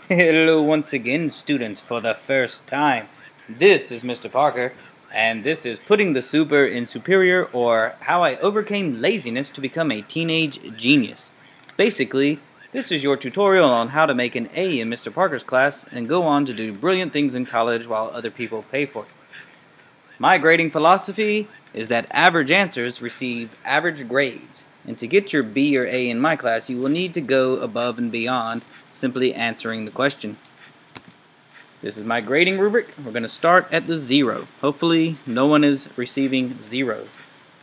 Hello once again, students, for the first time. This is Mr. Parker, and this is Putting the Super in Superior, or How I Overcame Laziness to Become a Teenage Genius. Basically, this is your tutorial on how to make an A in Mr. Parker's class and go on to do brilliant things in college while other people pay for it. My grading philosophy is that average answers receive average grades. And to get your B or A in my class, you will need to go above and beyond simply answering the question. This is my grading rubric. We're going to start at the 0. Hopefully, no one is receiving zeros.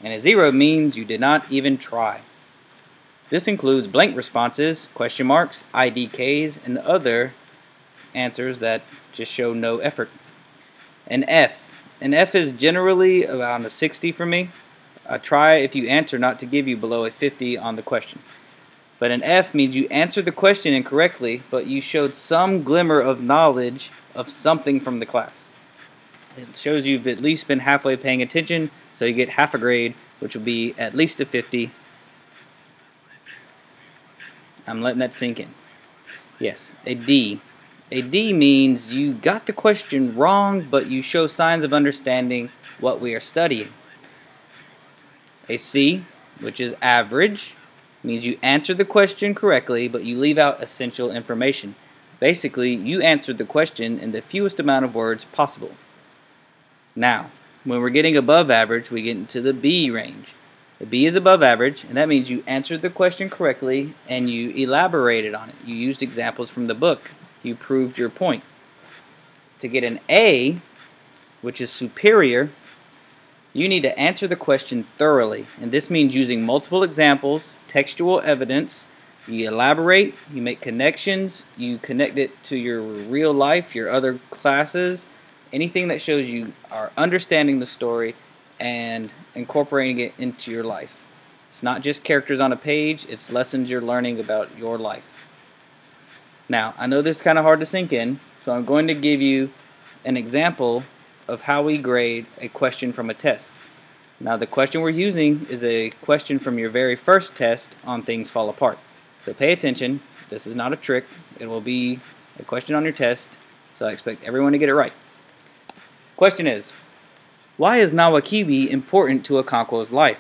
And a 0 means you did not even try. This includes blank responses, question marks, IDKs, and other answers that just show no effort. An F. An F is generally around a 60 for me. Try if you answer not to give you below a 50 on the question. But an F means you answered the question incorrectly, but you showed some glimmer of knowledge of something from the class. It shows you've at least been halfway paying attention, so you get half a grade, which will be at least a 50. I'm letting that sink in. Yes, a D. A D means you got the question wrong, but you show signs of understanding what we are studying. A C, which is average, means you answered the question correctly, but you leave out essential information. Basically, you answered the question in the fewest amount of words possible. Now, when we're getting above average, we get into the B range. The B is above average, and that means you answered the question correctly and you elaborated on it. You used examples from the book. You proved your point. To get an A, which is superior, you need to answer the question thoroughly, and this means using multiple examples, textual evidence, you elaborate, you make connections, you connect it to your real life, your other classes, anything that shows you are understanding the story and incorporating it into your life. It's not just characters on a page, it's lessons you're learning about your life. Now, I know this is kind of hard to sink in, so I'm going to give you an example of how we grade a question from a test. Now, the question we're using is a question from your very first test on Things Fall Apart. So pay attention. This is not a trick. It will be a question on your test, so I expect everyone to get it right. Question is, why is Nawakibi important to Okonkwo's life?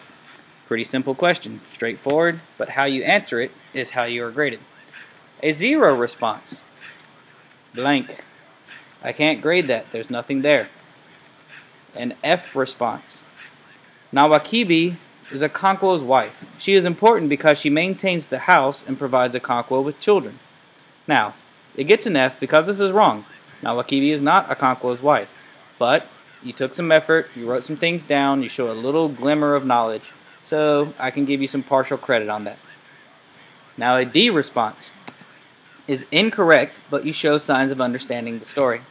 Pretty simple question, straightforward, but how you answer it is how you are graded. A 0 response. Blank. I can't grade that. There's nothing there. An F response. Nawakibi is Okonkwo's wife. She is important because she maintains the house and provides Okonkwo with children. Now, it gets an F because this is wrong. Nawakibi is not Okonkwo's wife. But you took some effort, you wrote some things down, you show a little glimmer of knowledge, so I can give you some partial credit on that. Now, a D response is incorrect, but you show signs of understanding the story.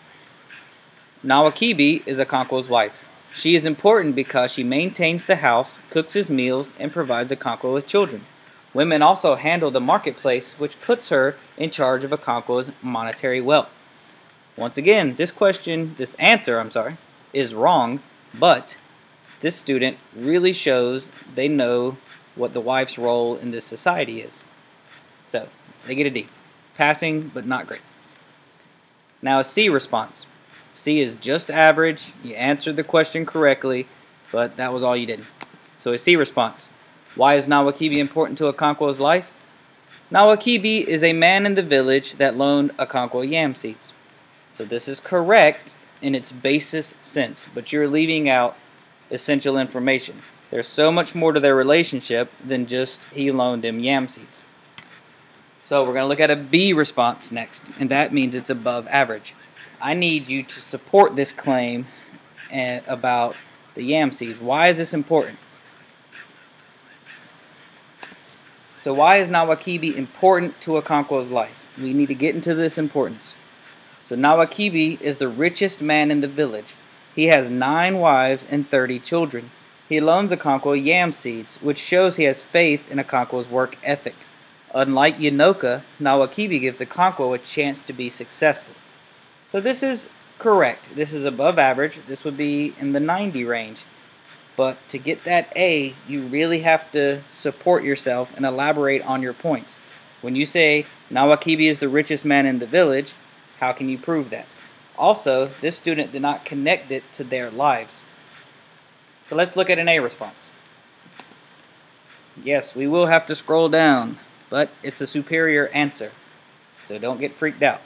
Nawakibi is Okonkwo's wife. She is important because she maintains the house, cooks his meals, and provides Okonkwo with children. Women also handle the marketplace, which puts her in charge of Okonkwo's monetary wealth. Once again, this answer is wrong, but this student really shows they know what the wife's role in this society is. So, they get a D. Passing, but not great. Now, a C response. C is just average. You answered the question correctly, but that was all you did. So a C response. Why is Nawakibi important to Okonkwo's life? Nawakibi is a man in the village that loaned Okonkwo yam seeds. So this is correct in its basis sense, but you're leaving out essential information. There's so much more to their relationship than just he loaned him yam seeds. So we're going to look at a B response next, and that means it's above average. I need you to support this claim about the yam seeds. Why is this important? So why is Nawakibi important to Okonkwo's life? We need to get into this importance. So Nawakibi is the richest man in the village. He has 9 wives and 30 children. He loans Okonkwo yam seeds, which shows he has faith in Okonkwo's work ethic. Unlike Yanoka, Nawakibi gives Okonkwo a chance to be successful. So this is correct. This is above average. This would be in the 90 range. But to get that A, you really have to support yourself and elaborate on your points. When you say Nawakibi is the richest man in the village, How can you prove that? Also, this student did not connect it to their lives. So let's look at an A response. Yes, we will have to scroll down, but it's a superior answer, so don't get freaked out.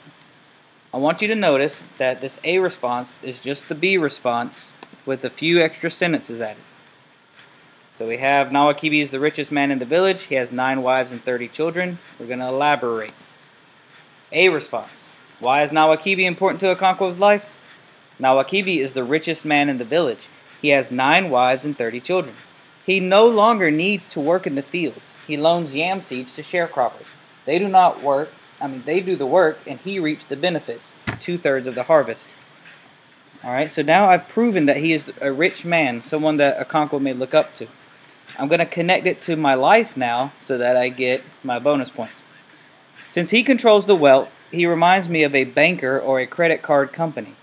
I want you to notice that this A response is just the B response with a few extra sentences added. So we have Nawakibi is the richest man in the village. He has 9 wives and 30 children. We're going to elaborate. A response. Why is Nawakibi important to Okonkwo's life? Nawakibi is the richest man in the village. He has 9 wives and 30 children. He no longer needs to work in the fields. He loans yam seeds to sharecroppers. They do not work. They do the work, and he reaps the benefits, 2/3 of the harvest. Alright, so now I've proven that he is a rich man, someone that Okonkwo may look up to. I'm going to connect it to my life now so that I get my bonus points. Since he controls the wealth, he reminds me of a banker or a credit card company.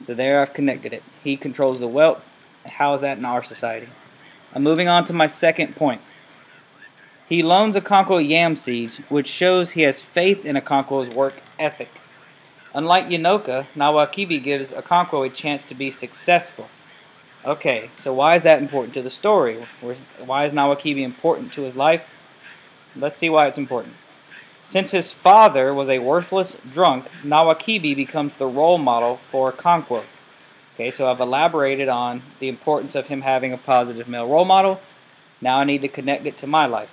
So there I've connected it. He controls the wealth. How is that in our society? I'm moving on to my second point. He loans Okonkwo yam seeds, which shows he has faith in Okonkwo's work ethic. Unlike Yanoka, Nawakibi gives Okonkwo a chance to be successful. Okay, so why is that important to the story? Why is Nawakibi important to his life? Let's see why it's important. Since his father was a worthless drunk, Nawakibi becomes the role model for Okonkwo. Okay, so I've elaborated on the importance of him having a positive male role model. Now I need to connect it to my life.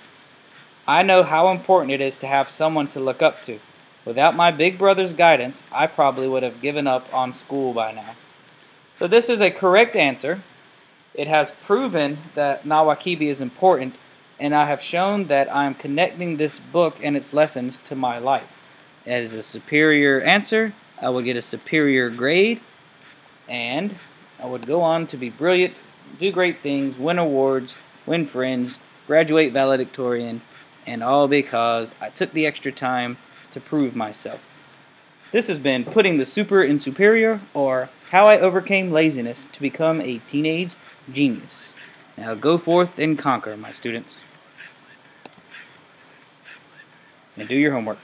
I know how important it is to have someone to look up to. Without my big brother's guidance, I probably would have given up on school by now. So this is a correct answer. It has proven that Nawakibi is important, and I have shown that I am connecting this book and its lessons to my life. It is a superior answer. I will get a superior grade, and I would go on to be brilliant, do great things, win awards, win friends, graduate valedictorian, and all because I took the extra time to prove myself. This has been Putting the Super in Superior, or How I Overcame Laziness to Become a Teenage Genius. Now go forth and conquer, my students. And do your homework.